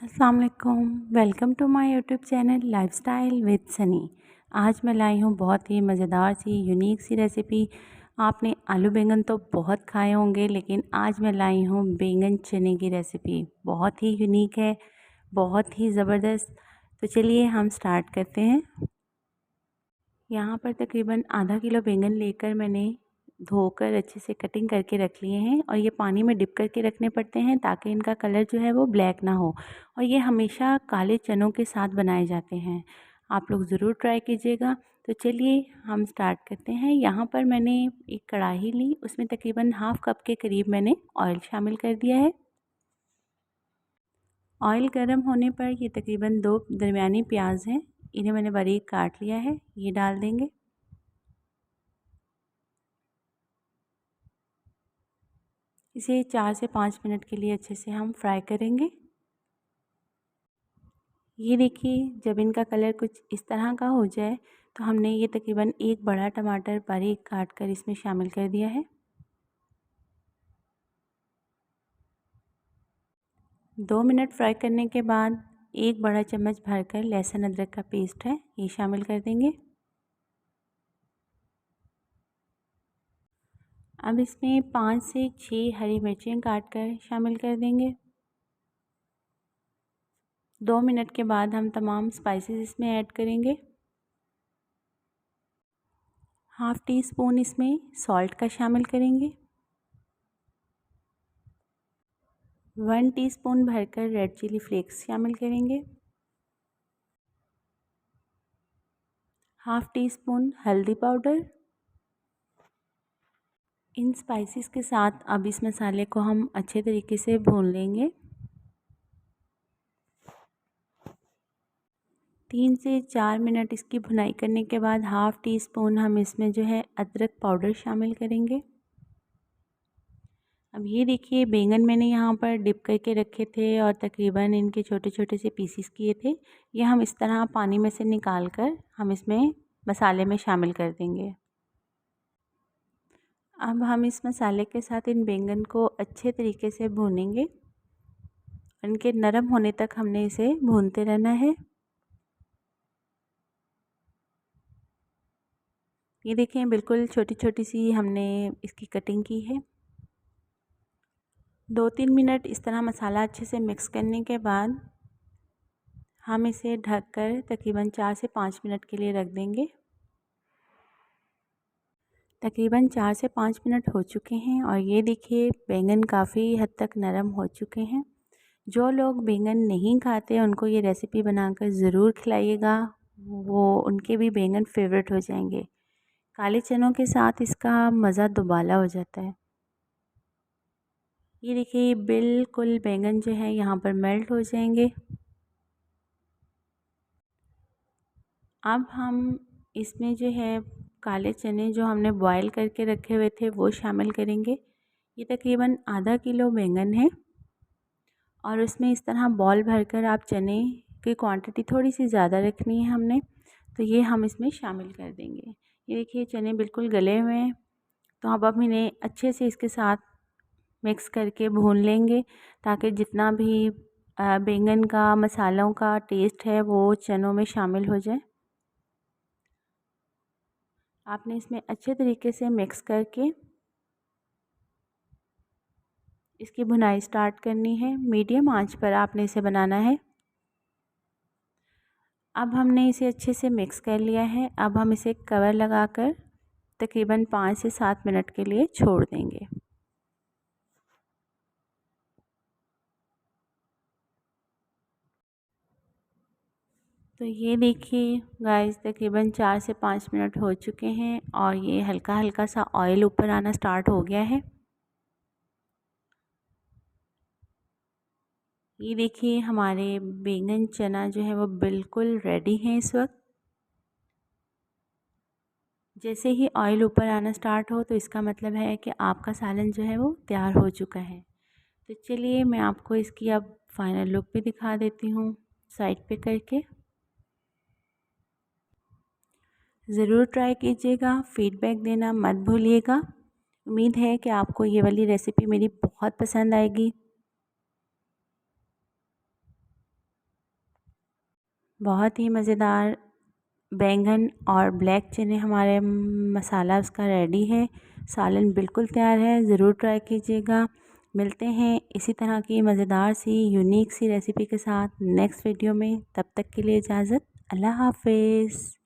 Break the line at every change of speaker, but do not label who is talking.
अस्सलाम वालेकुम। Welcome to my YouTube channel lifestyle with Sunny. आज मैं लाई हूँ बहुत ही मज़ेदार सी यूनिक सी रेसिपी। आपने आलू बैंगन तो बहुत खाए होंगे, लेकिन आज मैं लाई हूँ बैंगन चने की रेसिपी। बहुत ही यूनिक है, बहुत ही ज़बरदस्त। तो चलिए हम स्टार्ट करते हैं। यहाँ पर तकरीबन आधा किलो बैंगन लेकर मैंने धोकर अच्छे से कटिंग करके रख लिए हैं, और ये पानी में डिप करके रखने पड़ते हैं ताकि इनका कलर जो है वो ब्लैक ना हो। और ये हमेशा काले चनों के साथ बनाए जाते हैं। आप लोग ज़रूर ट्राई कीजिएगा। तो चलिए हम स्टार्ट करते हैं। यहाँ पर मैंने एक कढ़ाई ली, उसमें तकरीबन हाफ़ कप के करीब मैंने ऑयल शामिल कर दिया है। ऑयल गर्म होने पर ये तकरीबन 2 दरमियानी प्याज हैं, इन्हें मैंने बारीक काट लिया है, ये डाल देंगे। इसे 4 से 5 मिनट के लिए अच्छे से हम फ्राई करेंगे। ये देखिए, जब इनका कलर कुछ इस तरह का हो जाए तो हमने ये तकरीबन एक बड़ा टमाटर बारीक काट कर इसमें शामिल कर दिया है। 2 मिनट फ्राई करने के बाद एक बड़ा चम्मच भरकर लहसुन अदरक का पेस्ट है, ये शामिल कर देंगे। अब इसमें 5 से 6 हरी मिर्चें काट कर शामिल कर देंगे। 2 मिनट के बाद हम तमाम स्पाइसेस इसमें ऐड करेंगे। हाफ़ टी स्पून इसमें सॉल्ट का शामिल करेंगे। 1 टीस्पून भरकर रेड चिली फ्लेक्स शामिल करेंगे। हाफ़ टी स्पून हल्दी पाउडर। इन स्पाइसेस के साथ अब इस मसाले को हम अच्छे तरीके से भून लेंगे। 3 से 4 मिनट इसकी भुनाई करने के बाद हाफ़ टी स्पून हम इसमें जो है अदरक पाउडर शामिल करेंगे। अब ये देखिए, बैंगन मैंने यहाँ पर डिप करके रखे थे और तकरीबन इनके छोटे छोटे से पीसीस किए थे। ये हम इस तरह पानी में से निकाल कर हम इसमें मसाले में शामिल कर देंगे। अब हम इस मसाले के साथ इन बैंगन को अच्छे तरीके से भूनेंगे। इनके नरम होने तक हमने इसे भूनते रहना है। ये देखें, बिल्कुल छोटी छोटी सी हमने इसकी कटिंग की है। 2-3 मिनट इस तरह मसाला अच्छे से मिक्स करने के बाद हम इसे ढककर तकरीबन 4 से 5 मिनट के लिए रख देंगे। तकरीबन 4 से 5 मिनट हो चुके हैं और ये देखिए, बैंगन काफ़ी हद तक नरम हो चुके हैं। जो लोग बैंगन नहीं खाते उनको ये रेसिपी बनाकर ज़रूर खिलाइएगा, वो उनके भी बैंगन फेवरेट हो जाएंगे। काले चनों के साथ इसका मज़ा दुबाला हो जाता है। ये देखिए, बिल्कुल बैंगन जो है यहाँ पर मेल्ट हो जाएंगे। अब हम इसमें जो है काले चने जो हमने बॉईल करके रखे हुए थे वो शामिल करेंगे। ये तकरीबन आधा किलो बैंगन है और उसमें इस तरह बॉल भरकर आप चने की क्वांटिटी थोड़ी सी ज़्यादा रखनी है हमने, तो ये हम इसमें शामिल कर देंगे। ये देखिए, चने बिल्कुल गले हुए हैं, तो अब हम इन्हें अच्छे से इसके साथ मिक्स करके भून लेंगे ताकि जितना भी बैंगन का मसालों का टेस्ट है वो चनों में शामिल हो जाए। आपने इसमें अच्छे तरीके से मिक्स करके इसकी भुनाई स्टार्ट करनी है। मीडियम आंच पर आपने इसे बनाना है। अब हमने इसे अच्छे से मिक्स कर लिया है। अब हम इसे कवर लगाकर तकरीबन 5 से 7 मिनट के लिए छोड़ देंगे। तो ये देखिए गाइस, तकरीबन 4 से 5 मिनट हो चुके हैं और ये हल्का हल्का सा ऑयल ऊपर आना स्टार्ट हो गया है। ये देखिए, हमारे बैंगन चना जो है वो बिल्कुल रेडी है इस वक्त। जैसे ही ऑयल ऊपर आना स्टार्ट हो तो इसका मतलब है कि आपका सालन जो है वो तैयार हो चुका है। तो चलिए मैं आपको इसकी अब फाइनल लुक भी दिखा देती हूँ साइड पे करके। ज़रूर ट्राई कीजिएगा, फ़ीडबैक देना मत भूलिएगा। उम्मीद है कि आपको ये वाली रेसिपी मेरी बहुत पसंद आएगी। बहुत ही मज़ेदार बैंगन और ब्लैक चने हमारे मसाला उसका रेडी है। सालन बिल्कुल तैयार है, ज़रूर ट्राई कीजिएगा। मिलते हैं इसी तरह की मज़ेदार सी यूनिक सी रेसिपी के साथ नेक्स्ट वीडियो में। तब तक के लिए इजाज़त, अल्लाह हाफ़िज़।